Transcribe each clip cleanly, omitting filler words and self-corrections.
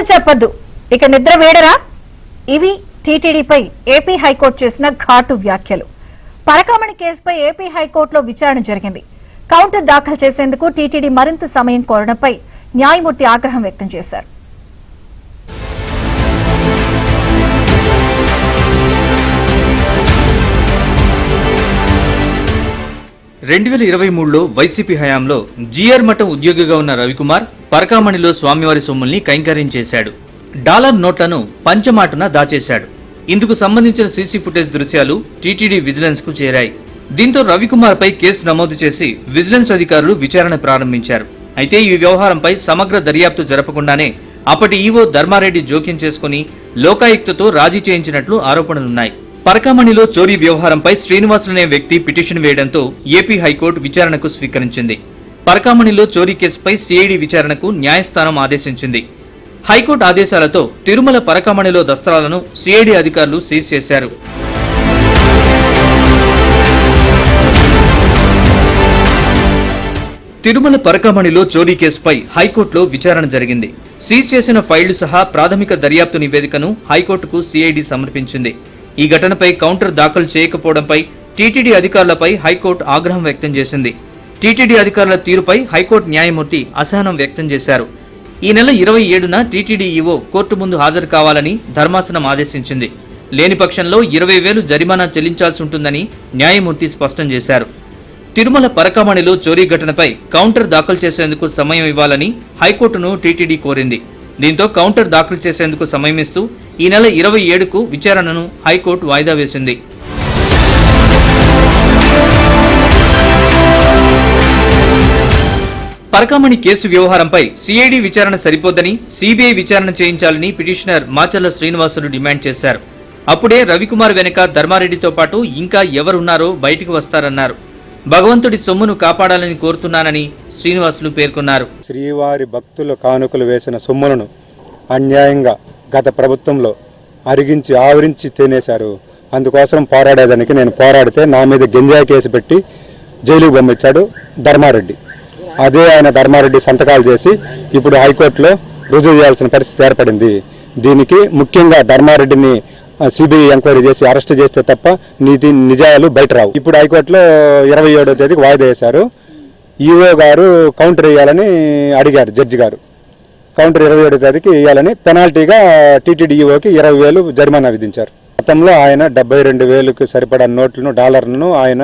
కబుర్లు చెప్పొద్దు, ఇక నిద్ర వేడరా? ఇవి టీటీడీపై ఏపీ హైకోర్టు చేసిన ఘాటు వ్యాఖ్యలు. పరకామణి కేసుపై ఏపీ హైకోర్టులో విచారణ జరిగింది. కౌంటర్ దాఖలు చేసేందుకు టీటీడీ మరింత సమయం కోరడంపై న్యాయమూర్తి ఆగ్రహం వ్యక్తం చేశారు. 2023లో వైసీపీ హయాంలో జీఆర్ మఠం ఉద్యోగిగా ఉన్న రవికుమార్ పరకామణిలో స్వామివారి సొమ్ముల్ని కైంకర్యం చేశాడు. డాలర్ నోట్లను పంచమాటున దాచేశాడు. ఇందుకు సంబంధించిన సీసీ ఫుటేజ్ దృశ్యాలు టీటీడీ విజిలెన్స్ కు చేరాయి. దీంతో రవికుమార్ పై కేసు నమోదు చేసి విజిలెన్స్ అధికారులు విచారణ ప్రారంభించారు. అయితే ఈ వ్యవహారంపై సమగ్ర దర్యాప్తు జరపకుండానే అప్పటి ఈవో ధర్మారెడ్డి జోక్యం చేసుకుని లోకాయుక్తతో రాజీ చేయించినట్లు ఆరోపణలున్నాయి. పరకామణిలో చోరీ వ్యవహారంపై శ్రీనివాసులనే వ్యక్తి పిటిషన్ వేయడంతో ఏపీ హైకోర్టు విచారణకు స్వీకరించింది. పరకామణిలో చోరీ కేసుపై సిఐడి విచారణకు న్యాయస్థానం ఆదేశించింది. హైకోర్టు ఆదేశాలతో తిరుమల పరకామణిలో దస్త్రాలను సిఐడి అధికారులు సీజ్ చేశారు. తిరుమల పరకామణిలో చోరీ కేసుపై హైకోర్టులో విచారణ జరిగింది. సీజ్ చేసిన ఫైళ్లు సహా ప్రాథమిక దర్యాప్తు నివేదికను హైకోర్టుకు సిఐడి సమర్పించింది. ఈ ఘటనపై కౌంటర్ దాఖలు చేయకపోవడంపై టీటీడీ అధికారులపై హైకోర్టు ఆగ్రహం వ్యక్తం చేసింది. టీటీడీ అధికారుల తీరుపై హైకోర్టు న్యాయమూర్తి అసహనం వ్యక్తం చేశారు. ఈ నెల 27న టీటీడీ ఈవో కోర్టు ముందు హాజరు కావాలని ధర్మాసనం ఆదేశించింది. లేని పక్షంలో 20,000 జరిమానా చెల్లించాల్సి ఉంటుందని న్యాయమూర్తి స్పష్టం చేశారు. తిరుమల పరకామణిలో చోరీ ఘటనపై కౌంటర్ దాఖలు చేసేందుకు సమయం ఇవ్వాలని హైకోర్టును టీటీడీ కోరింది. దీంతో కౌంటర్ దాఖలు చేసేందుకు సమయం ఇస్తూ ఈ నెల 27కు విచారణను హైకోర్టు వాయిదా వేసింది. పరకామణి కేసు వ్యవహారంపై సిఐడి విచారణ సరిపోద్దని సిబిఐ విచారణ చేయించాలని పిటిషనర్ మాచర్ల శ్రీనివాసులు డిమాండ్ చేశారు. అప్పుడే రవికుమార్ వెనుక ధర్మారెడ్డితో పాటు ఇంకా ఎవరున్నారో బయటకు వస్తారన్నారు. భగవంతుడి సొమ్మును కాపాడాలని కోరుతున్నానని శ్రీనివాసులు పేర్కొన్నారు. శ్రీవారి భక్తులు కానుకలు వేసిన సొమ్ములను అన్యాయంగా గత ప్రభుత్వంలో అరిగించి ఆవరించి తినేశారు. అందుకోసం పోరాడేదానికి నేను పోరాడితే నా మీద గంజాయి కేసు పెట్టి జైలుకు పంపించాడు ధర్మారెడ్డి. అదే ఆయన ధర్మారెడ్డి సంతకాలు చేసి ఇప్పుడు హైకోర్టులో రుజువు చేయాల్సిన పరిస్థితి ఏర్పడింది. దీనికి ముఖ్యంగా ధర్మారెడ్డిని సిబిఐ ఎంక్వైరీ చేసి అరెస్ట్ చేస్తే తప్ప నిజాలు బయట రావు. ఇప్పుడు హైకోర్టులో 27వ తేదీకి వాయిదా వేశారు. ఈఓ గారు కౌంటర్ వేయాలని అడిగారు జడ్జి గారు. కౌంటర్ 27వ తేదీకి వేయాలని పెనాల్టీగా టీటీడీ ఈఓకి 20,000 జరిమానా విధించారు. గతంలో ఆయన 72,000కు సరిపడా నోట్లను డాలర్లను ఆయన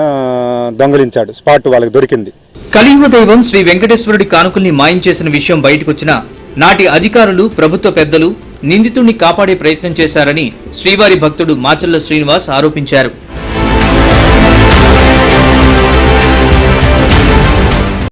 దొంగిలించాడు. స్పాట్ వాళ్ళకి దొరికింది. కలియుగ దైవం శ్రీ వెంకటేశ్వరుడి కానుకల్ని మాయం చేసిన విషయం బయటకొచ్చినా నాటి అధికారులు ప్రభుత్వ పెద్దలు నిందితుడిని కాపాడే ప్రయత్నం చేశారని శ్రీవారి భక్తుడు మాచర్ల శ్రీనివాస్ ఆరోపించారు.